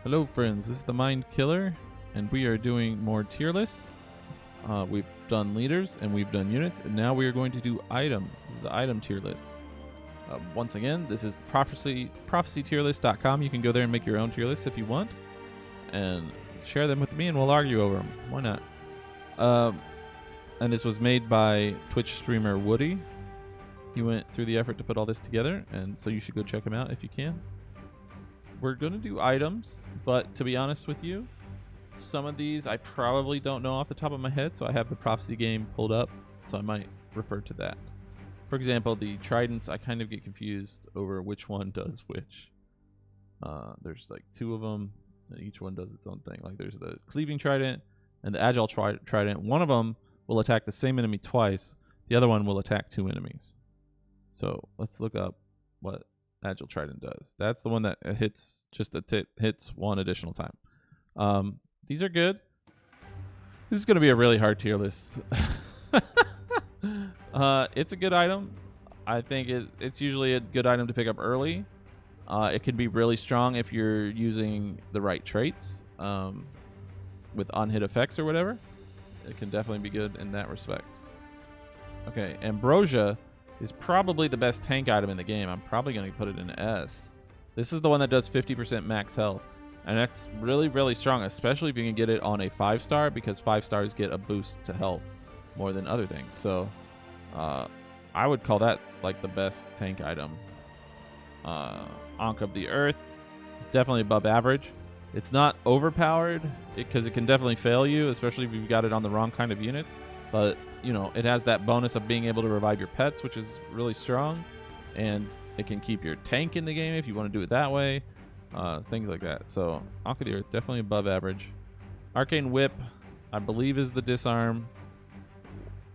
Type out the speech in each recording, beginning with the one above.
Hello friends, this is the Mind Killer, and we are doing more tier lists. We've done leaders and we've done units, and now we are going to do items. This is the item tier list. Once again, this is the prophecytierlist.com. You can go there and make your own tier list if you want, and share them with me, and we'll argue over them. Why not? And this was made by Twitch streamer Woody. He went through the effort to put all this together, and so you should go check him out if you can. We're going to do items, but to be honest with you, some of these I probably don't know off the top of my head, so I have the prophecy game pulled up, so I might refer to that. For example, the tridents, I kind of get confused over which one does which. There's like two of them, and each one does its own thing. Like there's the Cleaving Trident and the Agile Trident. One of them will attack the same enemy twice. The other one will attack two enemies. So let's look up what Agile Trident does. That's the one that hits hits one additional time. These are good. This is going to be a really hard tier list. It's a good item. I think it's usually a good item to pick up early. It can be really strong if you're using the right traits with on-hit effects or whatever. It can definitely be good in that respect. Okay, Ambrosia is probably the best tank item in the game. I'm probably going to put it in S. This is the one that does 50% max health. And that's really, really strong, especially if you can get it on a 5-star, because 5 stars get a boost to health more than other things. So I would call that like the best tank item. Ankh of the Earth is definitely above average. It's not overpowered because it can definitely fail you, especially if you've got it on the wrong kind of units. But, you know, it has that bonus of being able to revive your pets, which is really strong. And it can keep your tank in the game if you want to do it that way. Things like that. So, Ankh of the Earth, definitely above average. Arcane Whip, I believe, is the disarm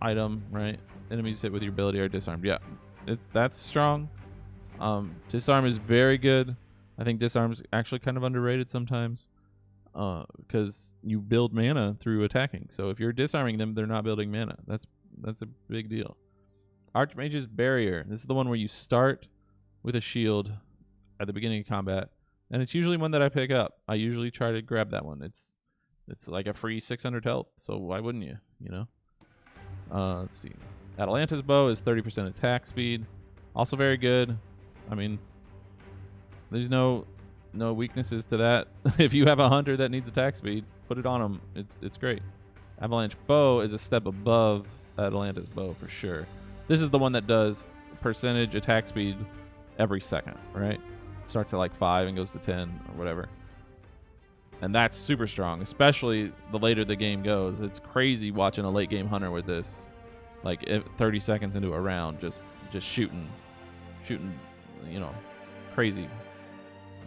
item, right? Enemies hit with your ability are disarmed. Yeah, that's strong. Disarm is very good. I think disarm is actually kind of underrated sometimes. Because you build mana through attacking. So if you're disarming them, they're not building mana. That's a big deal. Archmage's Barrier. This is the one where you start with a shield at the beginning of combat, and it's usually one that I pick up. I usually try to grab that one. It's like a free 600 health, so why wouldn't you? You know. Let's see. Atlantis Bow is 30% attack speed, also very good. I mean, there's no weaknesses to that. If you have a hunter that needs attack speed, put it on them. It's great. Avalanche Bow is a step above Atlantis Bow for sure. This is the one that does percentage attack speed every second, right? Starts at like 5 and goes to 10 or whatever. And that's super strong, especially the later the game goes. It's crazy watching a late game hunter with this. Like 30 seconds into a round, just shooting, you know, crazy.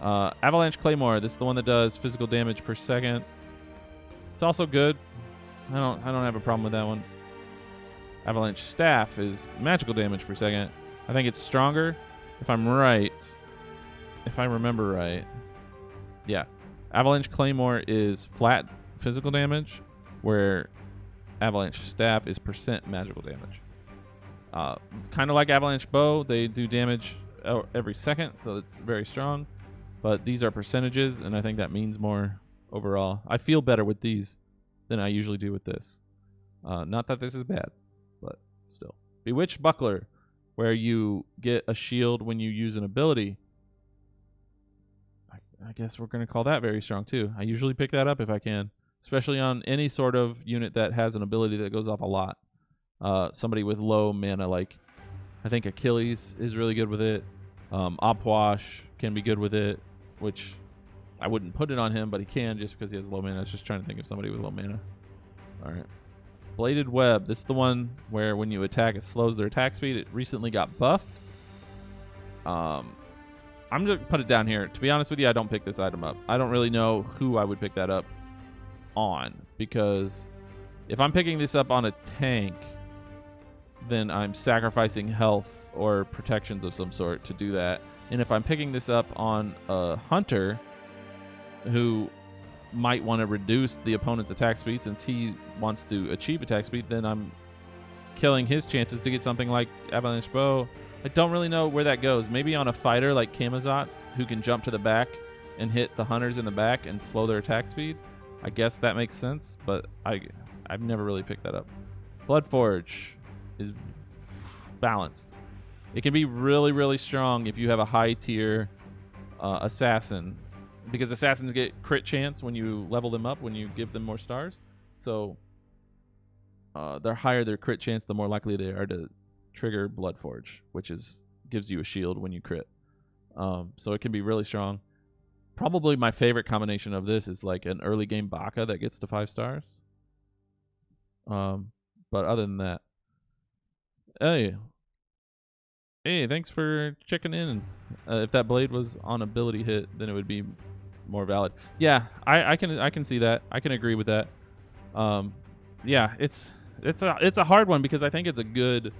Avalanche Claymore, this is the one that does physical damage per second. It's also good. I don't have a problem with that one. Avalanche Staff is magical damage per second. I think it's stronger, if I'm right. If I remember right. Yeah. Avalanche Claymore is flat physical damage, where Avalanche Staff is % magical damage. It's kind of like Avalanche Bow. They do damage every second, so it's very strong. But these are percentages, and I think that means more overall. I feel better with these than I usually do with this. Not that this is bad, but still. Bewitched Buckler, where you get a shield when you use an ability. I guess we're going to call that very strong too. I usually pick that up if I can, especially on any sort of unit that has an ability that goes off a lot. Somebody with low mana, like I think Achilles is really good with it. Opwash can be good with it, which I wouldn't put it on him, but he can just because he has low mana. I was just trying to think of somebody with low mana. All right. Bladed Web. This is the one where when you attack, it slows their attack speed. It recently got buffed. I'm going to put it down here. To be honest with you, I don't pick this item up. I don't really know who I would pick that up on, because if I'm picking this up on a tank, then I'm sacrificing health or protections of some sort to do that. And if I'm picking this up on a hunter who might want to reduce the opponent's attack speed since he wants to achieve attack speed, then I'm killing his chances to get something like Avalanche Bow. I don't really know where that goes. Maybe on a fighter like Kamazot's who can jump to the back and hit the hunters in the back and slow their attack speed. I guess that makes sense, but I've never really picked that up. Bloodforge is balanced. It can be really, really strong if you have a high tier assassin, because assassins get crit chance when you level them up, when you give them more stars. So the higher their crit chance, the more likely they are to trigger Bloodforge, which gives you a shield when you crit. So it can be really strong. Probably my favorite combination of this is like an early game Baka that gets to 5 stars. But other than that, hey, thanks for checking in. If that blade was on ability hit, then it would be more valid. Yeah, I can see that. I can agree with that. Yeah, it's a hard one because I think it's a good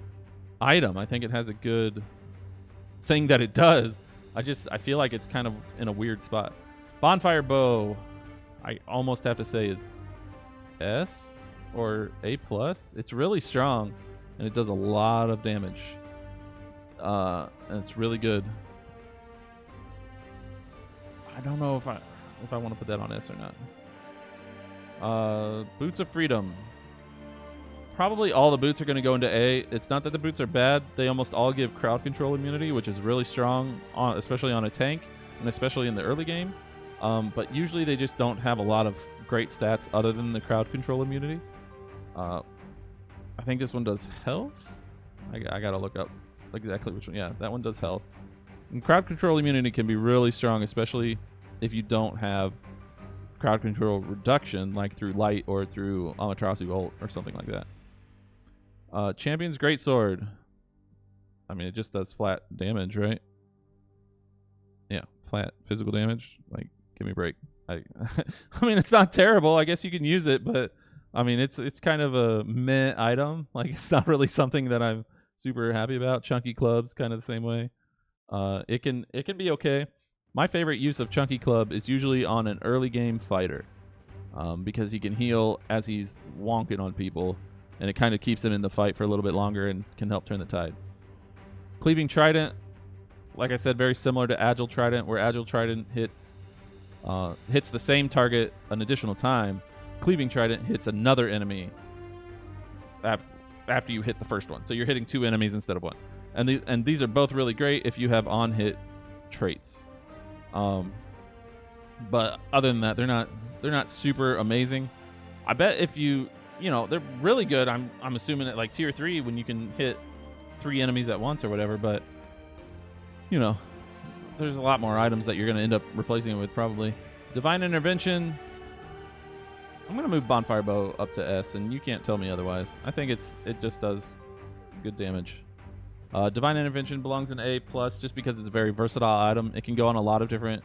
item. I think it has a good thing that it does. I feel like it's kind of in a weird spot. Bonfire Bow, I almost have to say is S or A+. It's really strong and it does a lot of damage. And it's really good. I don't know if I want to put that on S or not. Boots of Freedom. Probably all the boots are going to go into A. It's not that the boots are bad. They almost all give crowd control immunity, which is really strong, especially on a tank, and especially in the early game. But usually they just don't have a lot of great stats other than the crowd control immunity. I think this one does health. I got to look up exactly which one. Yeah, that one does health. And crowd control immunity can be really strong, especially if you don't have crowd control reduction, like through light or through Amaterasu ult or something like that. Champion's Greatsword. I mean, it just does flat damage, right? Yeah, flat physical damage. Like, give me a break. I mean, it's not terrible. I guess you can use it, but I mean, it's kind of a meh item. Like, it's not really something that I'm super happy about. Chunky Club's kind of the same way. It can be okay. My favorite use of Chunky Club is usually on an early game fighter, because he can heal as he's wonking on people, and it kind of keeps him in the fight for a little bit longer and can help turn the tide. Cleaving Trident, like I said, very similar to Agile Trident, where Agile Trident hits the same target an additional time. Cleaving Trident hits another enemy after you hit the first one. So you're hitting 2 enemies instead of 1. And these are both really great if you have on-hit traits. But other than that, they're not super amazing. I bet if they're really good. I'm assuming at like tier 3 when you can hit 3 enemies at once or whatever, but there's a lot more items that you're going to end up replacing it with probably. Divine Intervention. I'm going to move Bonfire Bow up to S, and you can't tell me otherwise. I think it just does good damage. Divine Intervention belongs in A+, just because it's a very versatile item. It can go on a lot of different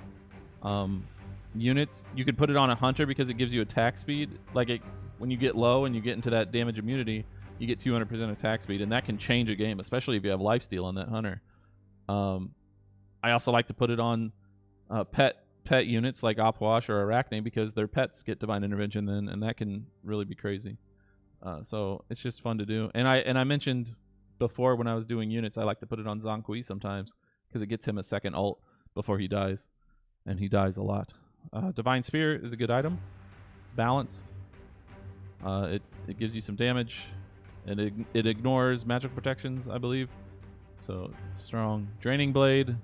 units. You could put it on a hunter because it gives you attack speed. When you get low and you get into that damage immunity, you get 200% attack speed, and that can change a game, especially if you have lifesteal on that hunter. I also like to put it on pet units like Opwash or Arachne because their pets get Divine Intervention then, and that can really be crazy. So it's just fun to do. And I mentioned before when I was doing units, I like to put it on Zhang Kui sometimes because it gets him a second ult before he dies, and he dies a lot. Divine Spear is a good item, balanced. It gives you some damage, and it ignores magic protections, I believe. So it's strong. Draining Blade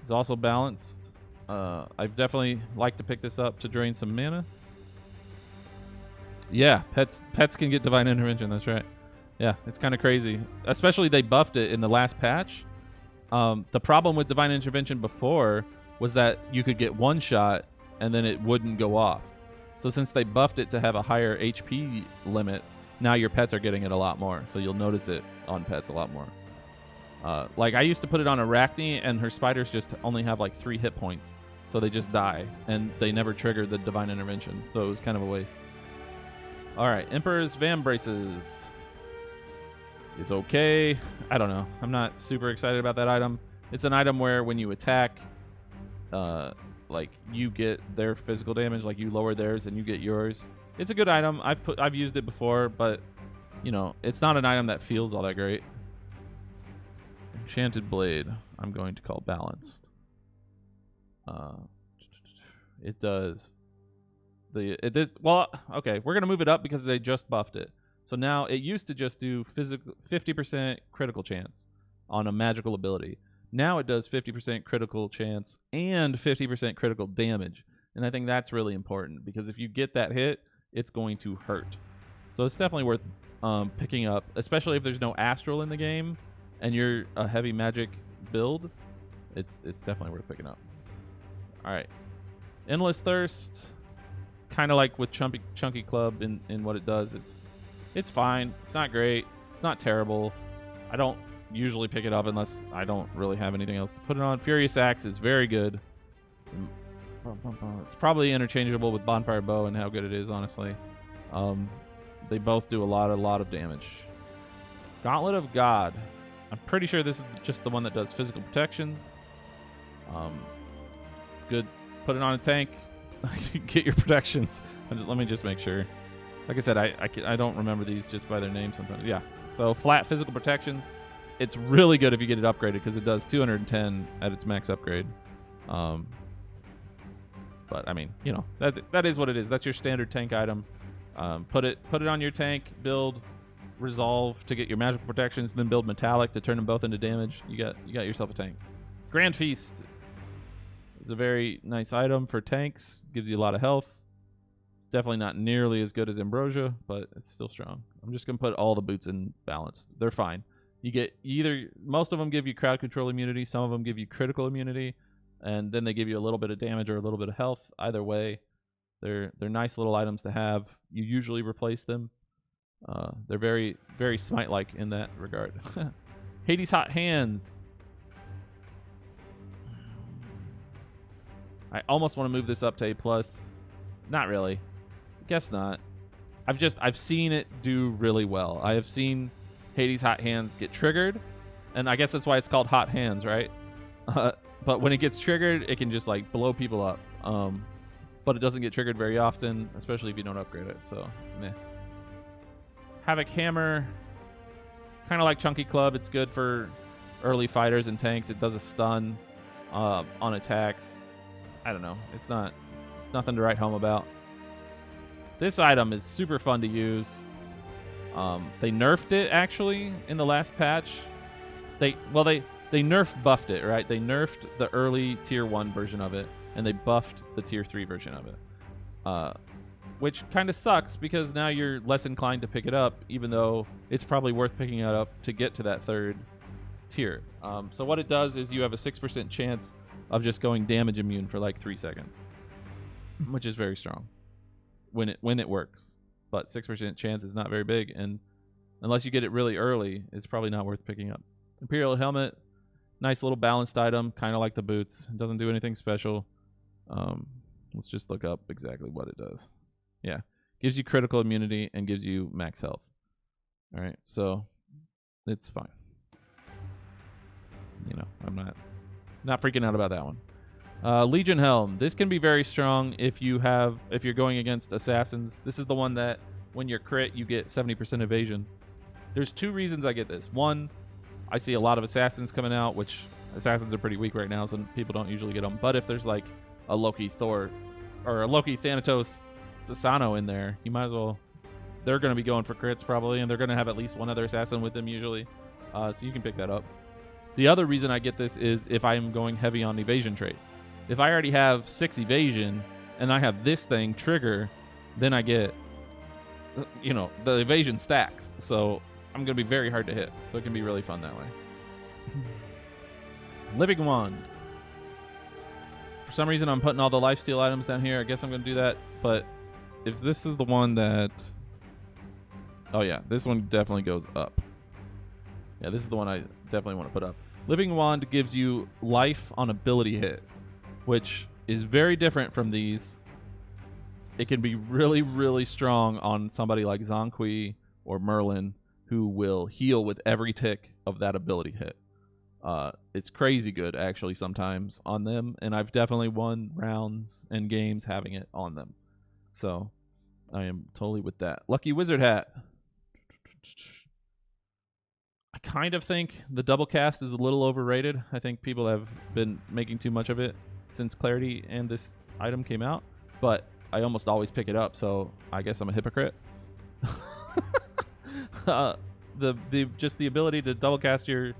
is also balanced. I've definitely liked to pick this up to drain some mana. Yeah, pets can get Divine Intervention. That's right. Yeah, it's kind of crazy. Especially they buffed it in the last patch. The problem with Divine Intervention before was that you could get one shot and then it wouldn't go off. So since they buffed it to have a higher HP limit, now your pets are getting it a lot more. So you'll notice it on pets a lot more. Like I used to put it on Arachne, and her spiders just only have like 3 hit points. So they just die, and they never triggered the Divine Intervention. So it was kind of a waste. All right, Emperor's Vambraces is okay. I don't know. I'm not super excited about that item. It's an item where when you attack, like you get their physical damage, like you lower theirs and you get yours. It's a good item. I've used it before, but it's not an item that feels all that great. Chanted Blade, I'm going to call balanced. it does. Well, okay, we're gonna move it up because they just buffed it. So now it used to just do 50% critical chance on a magical ability. Now it does 50% critical chance and 50% critical damage. And I think that's really important because if you get that hit, it's going to hurt. So it's definitely worth picking up, especially if there's no astral in the game and you're a heavy magic build. It's definitely worth picking up. All right, Endless Thirst. It's kind of like with Chunky Club in what it does. It's fine. It's not great. It's not terrible. I don't usually pick it up unless I don't really have anything else to put it on. Furious Axe is very good. It's probably interchangeable with Bonfire Bow and how good it is, honestly. They both do a lot of damage. Gauntlet of God. I'm pretty sure this is just the one that does physical protections. It's good. Put it on a tank. Get your protections. Let me just make sure. Like I said, I don't remember these just by their name sometimes. Yeah. So flat physical protections. It's really good if you get it upgraded because it does 210 at its max upgrade. But I mean, you know, that is what it is. That's your standard tank item. Put it on your tank. Build Resolve to get your magical protections. Then build Metallic to turn them both into damage. You got yourself a tank. Grand Feast is a very nice item for tanks. Gives you a lot of health. It's definitely not nearly as good as Ambrosia, but it's still strong. I'm just gonna put all the boots in balanced. They're fine. You get most of them give you crowd control immunity, some of them give you critical immunity, and then they give you a little bit of damage or a little bit of health. Either way, they're nice little items to have. You usually replace them. They're very, very Smite-like in that regard. Hades Hot Hands. I almost want to move this up to A+. Not really. Guess not. I've seen it do really well. I have seen Hades Hot Hands get triggered, and I guess that's why it's called Hot Hands, right? But when it gets triggered, it can just like blow people up. But it doesn't get triggered very often, especially if you don't upgrade it. So, meh. Havoc Hammer, kind of like Chunky Club. It's good for early fighters and tanks. It does a stun on attacks. I don't know. It's nothing to write home about. This item is super fun to use. They nerfed it actually in the last patch. They nerf buffed it, right? They nerfed the early tier 1 version of it, and they buffed the tier 3 version of it. Which kind of sucks because now you're less inclined to pick it up, even though it's probably worth picking it up to get to that 3rd tier. So what it does is you have a 6% chance of just going damage immune for like 3 seconds, which is very strong when it works. But 6% chance is not very big, and unless you get it really early, it's probably not worth picking up. Imperial Helmet, nice little balanced item, kind of like the boots. It doesn't do anything special. Let's just look up exactly what it does. Yeah, gives you critical immunity and gives you max health. All right, so it's fine. You know, I'm not freaking out about that one. Legion Helm. This can be very strong if you're going against assassins. This is the one that when you're crit, you get 70% evasion. There's 2 reasons I get this. One, I see a lot of assassins coming out, which assassins are pretty weak right now, so people don't usually get them. But if there's like a Loki Thor or a Loki Thanatos Sasano in there, you might as well. They're going to be going for crits probably, and they're going to have at least one other assassin with them usually. So you can pick that up. The other reason I get this is if I'm going heavy on evasion trait. If I already have 6 evasion and I have this thing trigger, then I get, you know, the evasion stacks. So I'm going to be very hard to hit. So it can be really fun that way. Living Wand. For some reason, I'm putting all the lifesteal items down here. I guess I'm going to do that. But if this is the one that... Oh, yeah. This one definitely goes up. Yeah, this is the one I definitely want to put up. Living Wand gives you life on ability hit, which is very different from these. It can be really, really strong on somebody like Zonqui or Merlin, who will heal with every tick of that ability hit. It's crazy good, actually, sometimes on them, and I've definitely won rounds and games having it on them. So I am totally with that. Lucky Wizard Hat. I kind of think the double cast is a little overrated. I think people have been making too much of it since Clarity and this item came out, but I almost always pick it up, so I guess I'm a hypocrite. Just the ability to double cast your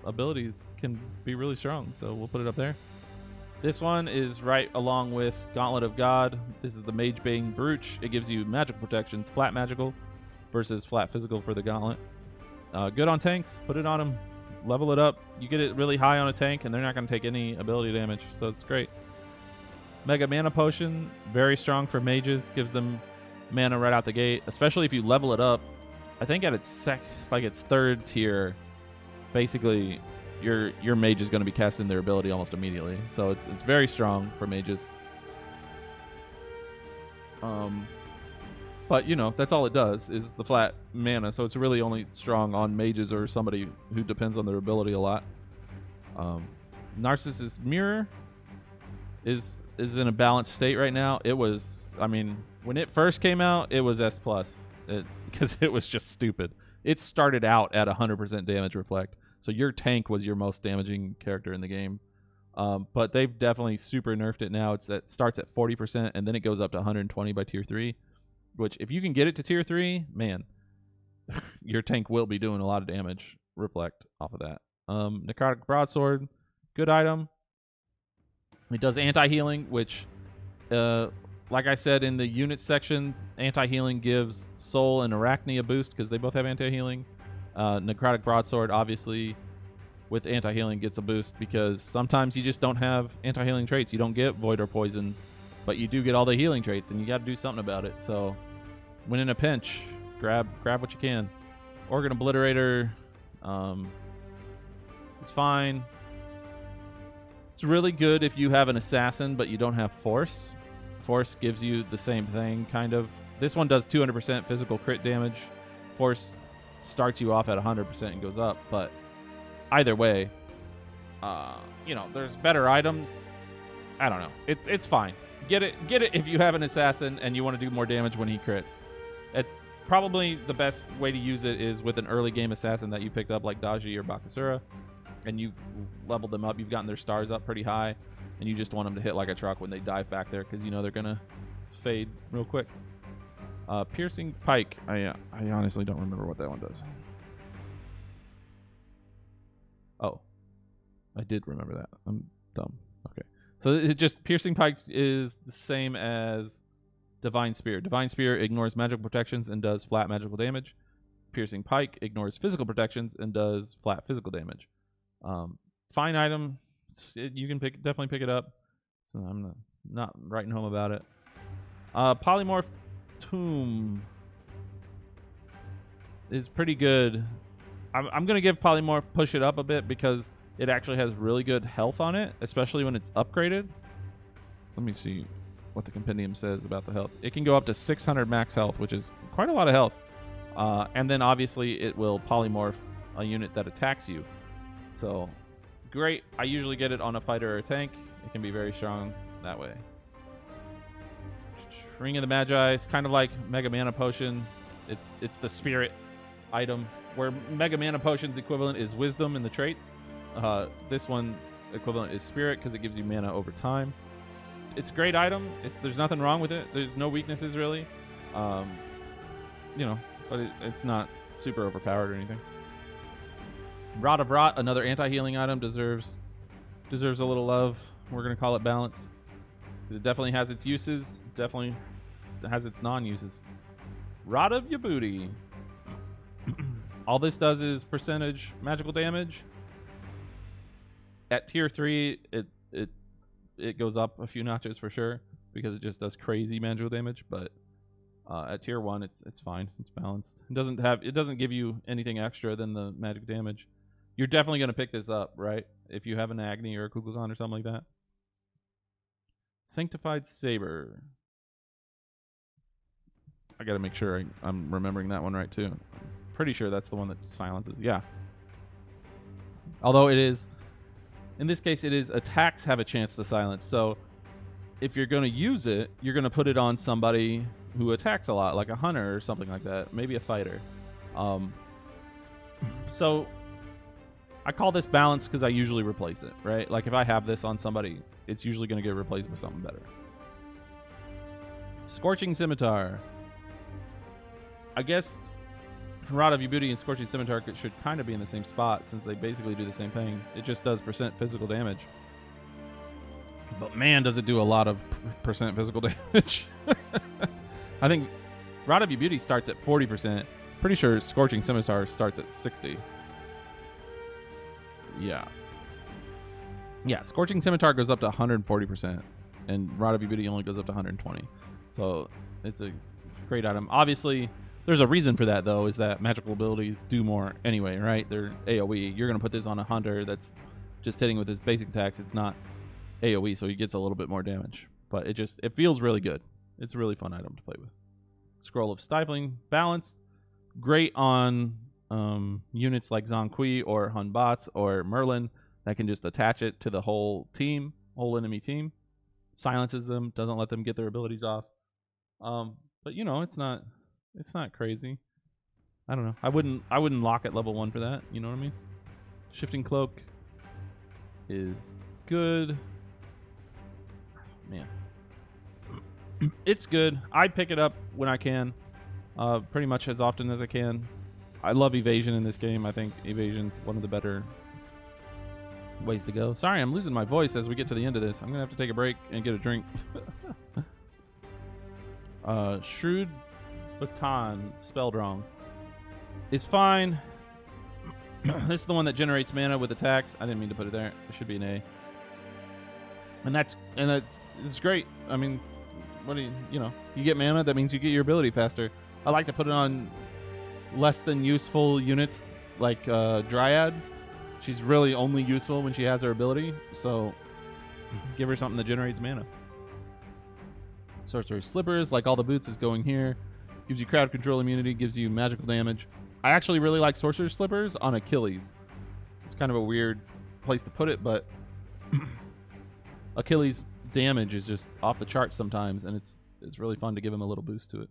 abilities can be really strong, so we'll put it up there. This one is right along with Gauntlet of God. This is the Mage Bane Brooch. It gives you magical protections, flat magical versus flat physical for the Gauntlet. Good on tanks. Put it on them. Level it up. You get it really high on a tank, and they're not going to take any ability damage, so it's great. Mega Mana Potion, very strong for mages. Gives them mana right out the gate, especially if you level it up. I think at its its third tier, basically your mage is going to be casting their ability almost immediately. So it's very strong for mages. But, you know, that's all it does is the flat mana. So it's really only strong on mages or somebody who depends on their ability a lot. Narcissus Mirror is in a balanced state right now. It was, I mean, when it first came out, it was S+, because it was just stupid. It started out at 100% damage reflect. So your tank was your most damaging character in the game. But they've definitely super nerfed it now. It starts at 40%, and then it goes up to 120 by tier 3. Which, if you can get it to tier 3, man, your tank will be doing a lot of damage reflect off of that. Necrotic Broadsword, good item. It does anti-healing, which, like I said in the unit section, anti-healing gives Soul and Arachne a boost because they both have anti-healing. Necrotic Broadsword, obviously, with anti-healing gets a boost because sometimes you just don't have anti-healing traits. You don't get Void or Poison, but you do get all the healing traits, and you got to do something about it. So, when in a pinch, grab what you can. Organ Obliterator, it's fine. It's really good if you have an assassin, but you don't have Force. Force gives you the same thing, kind of. This one does 200% physical crit damage. Force starts you off at 100% and goes up, but either way, you know, there's better items. I don't know. It's fine. Get it if you have an assassin and you want to do more damage when he crits. Probably the best way to use it is with an early game assassin that you picked up like Daji or Bakasura, and you've leveled them up. You've gotten their stars up pretty high, and you just want them to hit like a truck when they dive back there because you know they're going to fade real quick. Piercing Pike. I honestly don't remember what that one does. Oh. I did remember that. I'm dumb. Okay. So it just Piercing Pike is the same as Divine Spear. Divine Spear ignores magical protections and does flat magical damage. Piercing Pike ignores physical protections and does flat physical damage. Fine item. You can definitely pick it up. So I'm not writing home about it. Polymorph Tomb is pretty good. I'm going to give Polymorph push it up a bit because it actually has really good health on it, especially when it's upgraded. Let me see what the compendium says about the health. It can go up to 600 max health, which is quite a lot of health. And then obviously it will polymorph a unit that attacks you. So great. I usually get it on a fighter or a tank. It can be very strong that way. Ring of the Magi. It's kind of like Mega Mana Potion. It's the spirit item where Mega Mana Potion's equivalent is Wisdom in the traits. This one's equivalent is Spirit because it gives you mana over time. It's a great item. There's nothing wrong with it. There's no weaknesses really. You know, but it's not super overpowered or anything. Rod of Rot, another anti-healing item, deserves a little love. We're gonna call it balanced. It definitely has its uses. Definitely has its non-uses. Rod of Your Booty. All this does is percentage magical damage. At tier 3, it goes up a few notches for sure because it just does crazy magical damage. But at tier 1, it's fine. It's balanced. It doesn't give you anything extra than the magic damage. You're definitely gonna pick this up, right? If you have an Agni or a Kukulkan or something like that. Sanctified Saber. I gotta make sure I'm remembering that one right too. I'm pretty sure that's the one that silences. Yeah. Although it is. In this case, it is attacks have a chance to silence. So if you're going to use it, you're going to put it on somebody who attacks a lot, like a hunter or something like that. Maybe a fighter. So I call this balanced because I usually replace it, right? Like if I have this on somebody, it's usually going to get replaced with something better. Scorching Scimitar. I guess Rod of Beauty and Scorching Scimitar should kind of be in the same spot since they basically do the same thing. It just does percent physical damage. But man, does it do a lot of percent physical damage. I think Rod of Beauty starts at 40%. Pretty sure Scorching Scimitar starts at 60. Yeah. Yeah, Scorching Scimitar goes up to 140%, and Rod of Beauty only goes up to 120. So it's a great item. Obviously, there's a reason for that, though, is that magical abilities do more anyway, right? They're AoE. You're going to put this on a hunter that's just hitting with his basic attacks. It's not AoE, so he gets a little bit more damage. But it feels really good. It's a really fun item to play with. Scroll of Stifling, balanced. Great on units like Zhang Kui or Hun Bots or Merlin that can just attach it to the whole team, whole enemy team. Silences them, doesn't let them get their abilities off. But you know, it's not crazy. I don't know. I wouldn't lock at level 1 for that, you know what I mean? Shifting Cloak is good. Man. It's good. I pick it up when I can. Pretty much as often as I can. I love evasion in this game. I think evasion's one of the better ways to go. Sorry, I'm losing my voice as we get to the end of this. I'm gonna have to take a break and get a drink. Shrewd Baton, spelled wrong, is fine. This is the one that generates mana with attacks. I didn't mean to put it there. It should be an A. And it's great. I mean, what do you know? You get mana, that means you get your ability faster. I like to put it on less than useful units like Dryad. She's really only useful when she has her ability, so give her something that generates mana. Sorcery Slippers, like all the boots, is going here. Gives you crowd control immunity, gives you magical damage. I actually really like Sorcery Slippers on Achilles. It's kind of a weird place to put it, but Achilles' damage is just off the charts sometimes, and it's really fun to give him a little boost to it.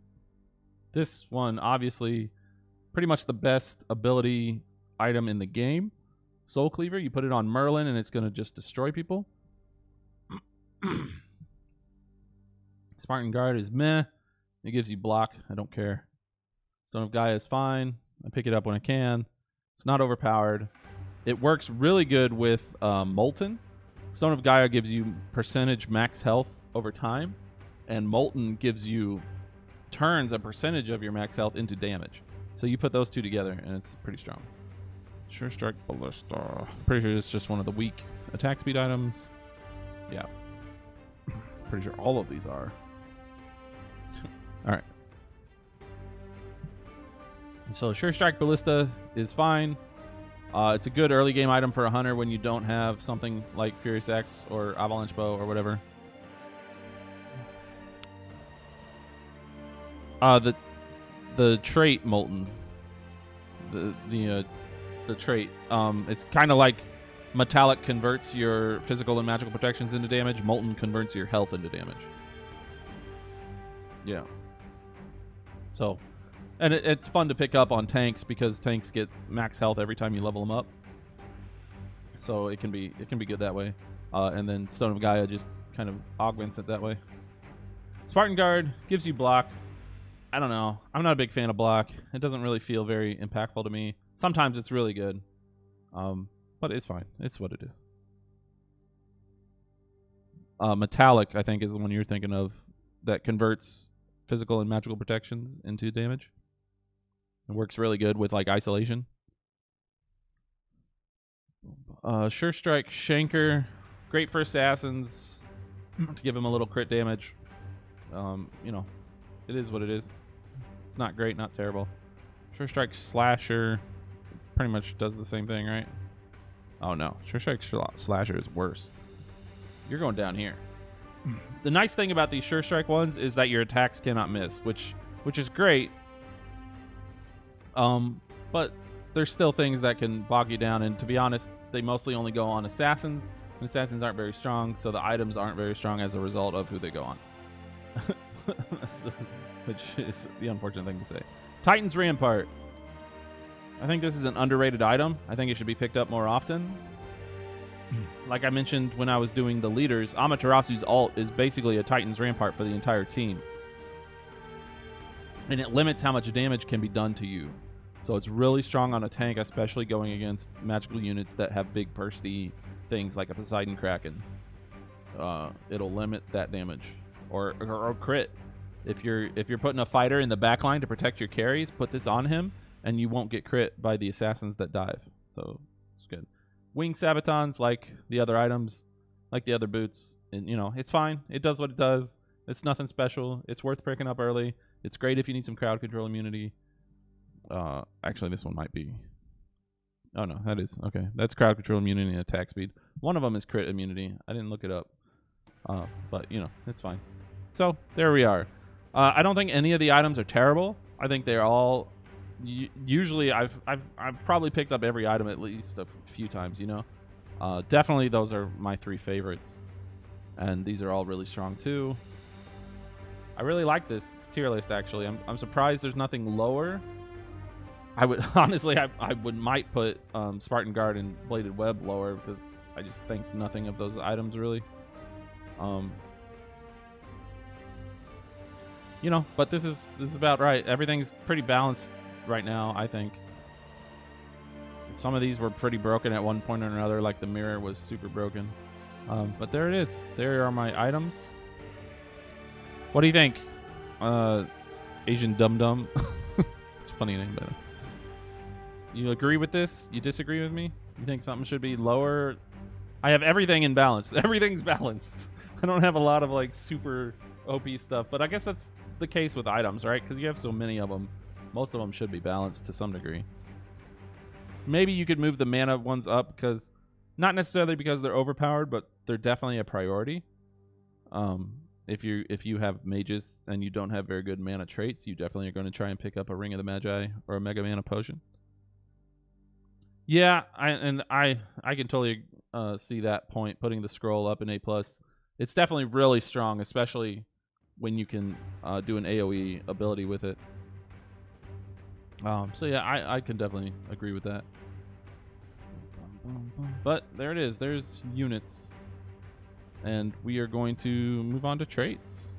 This one, obviously, pretty much the best ability item in the game. Soul Cleaver, you put it on Merlin, and it's going to just destroy people. Spartan Guard is meh. It gives you block. I don't care. Stone of Gaia is fine. I pick it up when I can. It's not overpowered. It works really good with Molten. Stone of Gaia gives you percentage max health over time, and Molten turns a percentage of your max health into damage. So you put those two together, and it's pretty strong. Sure Strike Ballista. Pretty sure it's just one of the weak attack speed items. Yeah. Pretty sure all of these are. All right. So Sure Strike Ballista is fine. It's a good early game item for a hunter when you don't have something like Furious Axe or Avalanche Bow or whatever. The trait Molten. The trait. It's kind of like Metallic converts your physical and magical protections into damage. Molten converts your health into damage. Yeah. So, and it's fun to pick up on tanks because tanks get max health every time you level them up. So it can be good that way. And then Stone of Gaia just kind of augments it that way. Spartan Guard gives you block. I don't know. I'm not a big fan of block. It doesn't really feel very impactful to me. Sometimes it's really good. But it's fine. It's what it is. Metallic, I think, is the one you're thinking of that converts physical and magical protections into damage. It works really good with like isolation. Sure Strike Shanker, great for assassins to give him a little crit damage. You know, it is what it is. It's not great, not terrible. Sure Strike Slasher pretty much does the same thing, right? Oh no, Sure Strike Slasher is worse. You're going down here. The nice thing about these Sure Strike ones is that your attacks cannot miss, which is great. But there's still things that can bog you down, and to be honest, they mostly only go on assassins, and assassins aren't very strong, so the items aren't very strong as a result of who they go on. Which is the unfortunate thing to say. Titan's Rampart. I think this is an underrated item. I think it should be picked up more often. Like I mentioned when I was doing the leaders, Amaterasu's ult is basically a Titan's Rampart for the entire team. And it limits how much damage can be done to you. So it's really strong on a tank, especially going against magical units that have big bursty things like a Poseidon Kraken. It'll limit that damage. Or crit. If you're putting a fighter in the backline to protect your carries, put this on him, and you won't get crit by the assassins that dive. So it's good. Wing Sabatons, like the other items, like the other boots, and it's fine. It does what it does. It's nothing special. It's worth picking up early. It's great if you need some crowd control immunity. Actually, this one might be. Oh no, that is okay. That's crowd control immunity and attack speed. One of them is crit immunity. I didn't look it up, but it's fine. So there we are. I don't think any of the items are terrible. I think they're all. Usually, I've probably picked up every item at least a few times. Definitely those are my 3 favorites, and these are all really strong too. I really like this tier list. Actually, I'm surprised there's nothing lower. I would honestly, might put Spartan Guard and Bladed Web lower because I just think nothing of those items really. But this is about right. Everything's pretty balanced right now, I think. Some of these were pretty broken at one point or another, like the mirror was super broken. But there it is. There are my items. What do you think? Asian Dum Dum. It's a funny name, but you agree with this? You disagree with me? You think something should be lower? I have everything in balance. Everything's balanced. I don't have a lot of like super OP stuff, but I guess that's the case with items, right? Because you have so many of them. Most of them should be balanced to some degree. Maybe you could move the mana ones up because, not necessarily because they're overpowered, but they're definitely a priority. If you have mages and you don't have very good mana traits, you definitely are going to try and pick up a Ring of the Magi or a Mega Mana Potion. Yeah, I can totally see that point. Putting the scroll up in A+, it's definitely really strong, especially when you can do an AOE ability with it. So yeah, I can definitely agree with that. But there it is. There's units. And we are going to move on to traits.